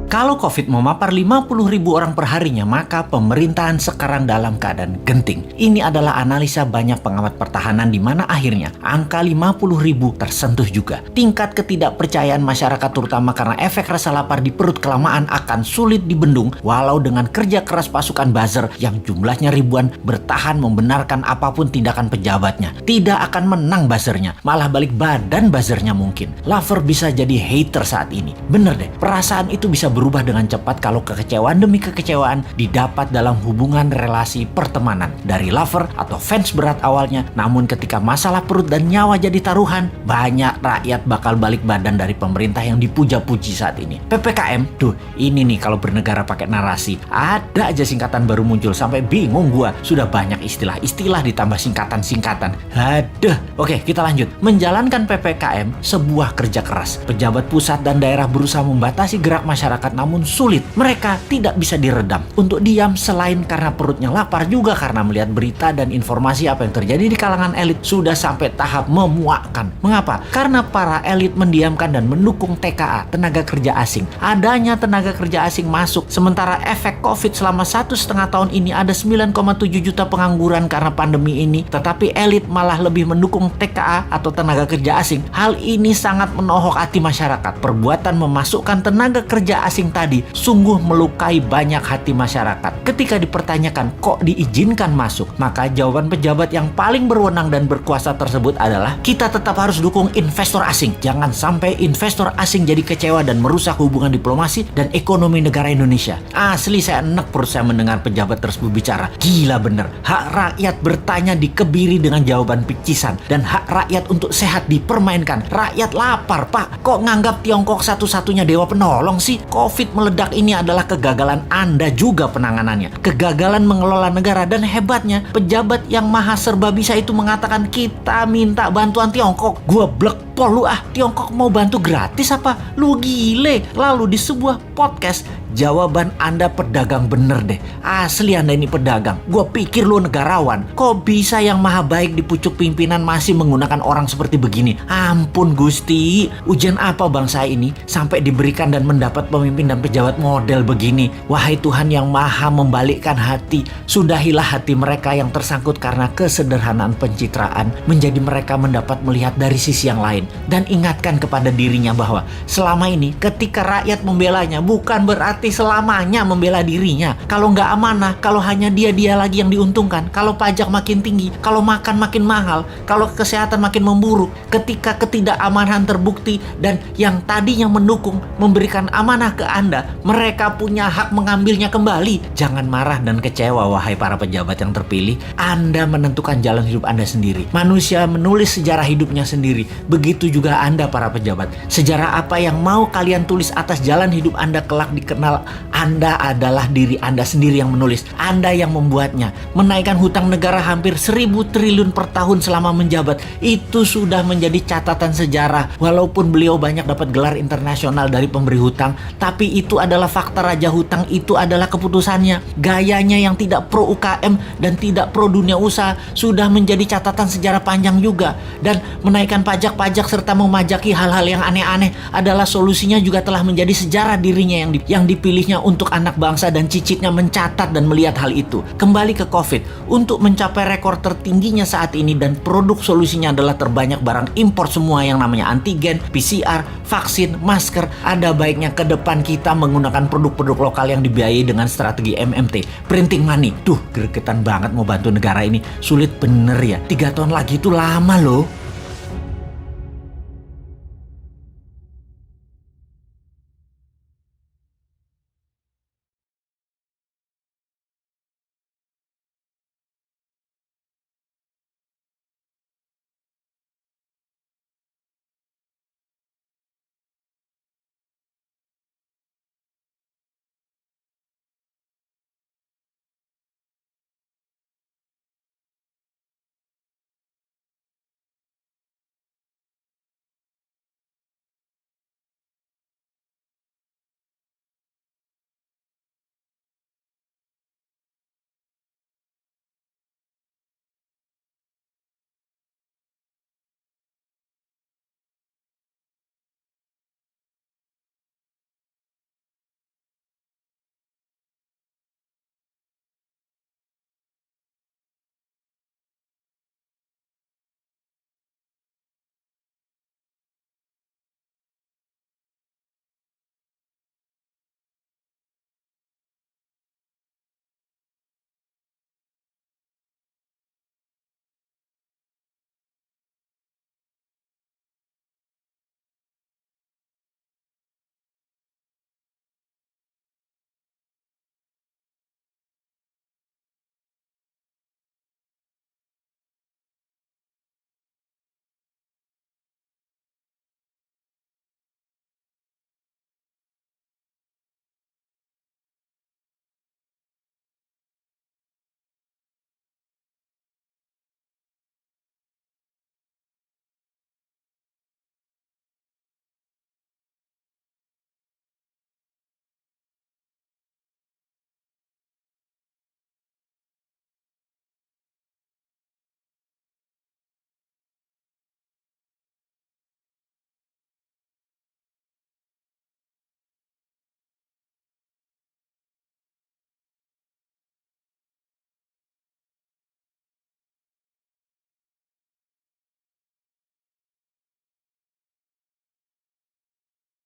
Kalau COVID memapar 50.000 orang per harinya, maka pemerintahan sekarang dalam keadaan genting. Ini adalah analisa banyak pengamat pertahanan di mana akhirnya angka 50.000 tersentuh juga. Tingkat ketidakpercayaan masyarakat terutama karena efek rasa lapar di perut kelamaan akan sulit dibendung walau dengan kerja keras pasukan buzzer yang jumlahnya ribuan bertahan membenarkan apapun tindakan pejabatnya. Tidak akan menang buzzernya, malah balik badan buzzernya mungkin. Lover bisa jadi hater saat ini. Bener deh, perasaan itu bisa berubah dengan cepat kalau kekecewaan demi kekecewaan didapat dalam hubungan relasi pertemanan. Dari lover atau fans berat awalnya, namun ketika masalah perut dan nyawa jadi taruhan, banyak rakyat bakal balik badan dari pemerintah yang dipuja-puji saat ini. PPKM, tuh ini nih kalau bernegara pakai narasi. Ada aja singkatan baru muncul, sampai bingung gua. Sudah banyak istilah-istilah ditambah singkatan-singkatan. Aduh, oke kita lanjut. Menjalankan PPKM sebuah kerja keras. Pejabat pusat dan daerah berusaha membatasi gerak masyarakat namun sulit. Mereka tidak bisa diredam untuk diam selain karena perutnya lapar, juga karena melihat berita dan informasi apa yang terjadi di kalangan elit sudah sampai tahap memuakkan. Mengapa? Karena para elit mendiamkan dan mendukung TKA, tenaga kerja asing. Adanya tenaga kerja asing masuk, sementara efek COVID selama 1,5 tahun ini ada 9,7 juta pengangguran karena pandemi ini, tetapi elit malah lebih mendukung TKA atau tenaga kerja asing. Hal ini sangat menohok hati masyarakat. Perbuatan memasukkan tenaga kerja asing tadi sungguh melukai banyak hati masyarakat. Ketika dipertanyakan kok diizinkan masuk, maka jawaban pejabat yang paling berwenang dan berkuasa tersebut adalah kita tetap harus dukung investor asing. Jangan sampai investor asing jadi kecewa dan merusak hubungan diplomasi dan ekonomi negara Indonesia. Asli saya enek perut saya mendengar pejabat tersebut bicara. Gila bener. Hak rakyat bertanya dikebiri dengan jawaban picisan dan hak rakyat untuk sehat dipermainkan. Rakyat lapar, Pak. Kok nganggap Tiongkok satu-satunya dewa penolong sih? COVID meledak ini adalah kegagalan Anda juga penanganannya. Kegagalan mengelola negara, dan hebatnya pejabat yang maha serba bisa itu mengatakan kita minta bantuan Tiongkok. Gua blek pol lu ah, Tiongkok mau bantu gratis apa? Lu gile. Lalu di sebuah podcast, jawaban Anda pedagang bener deh. Asli Anda ini pedagang. Gua pikir lu negarawan. Kok bisa yang maha baik di pucuk pimpinan masih menggunakan orang seperti begini? Ampun Gusti, ujian apa bangsa ini sampai diberikan dan mendapat pemimpin dan pejabat model begini? Wahai Tuhan yang maha membalikkan hati, sudahilah hati mereka yang tersangkut karena kesederhanaan pencitraan, menjadi mereka mendapat melihat dari sisi yang lain. Dan ingatkan kepada dirinya bahwa selama ini ketika rakyat membelanya bukan berarti selamanya membela dirinya. Kalau nggak amanah, kalau hanya dia lagi yang diuntungkan, kalau pajak makin tinggi, kalau makan makin mahal, kalau kesehatan makin memburuk, ketika ketidakamanan terbukti dan yang tadinya mendukung memberikan amanah ke Anda, mereka punya hak mengambilnya kembali. Jangan marah dan kecewa wahai para pejabat yang terpilih. Anda menentukan jalan hidup Anda sendiri. Manusia menulis sejarah hidupnya sendiri. Begitu juga Anda para pejabat. Sejarah apa yang mau kalian tulis atas jalan hidup Anda kelak dikenal Anda adalah diri Anda sendiri yang menulis. Anda yang membuatnya. Menaikkan hutang negara hampir 1.000 triliun per tahun selama menjabat. Itu sudah menjadi catatan sejarah. Walaupun beliau banyak dapat gelar internasional dari pemberi hutang, tapi itu adalah fakta. Raja hutang itu adalah keputusannya. Gayanya yang tidak pro UKM dan tidak pro dunia usaha sudah menjadi catatan sejarah panjang juga. Dan menaikkan pajak-pajak serta memajaki hal-hal yang aneh-aneh adalah solusinya, juga telah menjadi sejarah dirinya yang dipilihnya untuk anak bangsa, dan cicitnya mencatat dan melihat hal itu. Kembali ke COVID, untuk mencapai rekor tertingginya saat ini dan produk solusinya adalah terbanyak barang impor semua yang namanya antigen, PCR, vaksin, masker. Ada baiknya ke depan kita menggunakan produk-produk lokal yang dibiayai dengan strategi MMT, printing money. Duh, gregetan banget mau bantu negara ini. Sulit bener ya. 3 tahun lagi itu lama loh.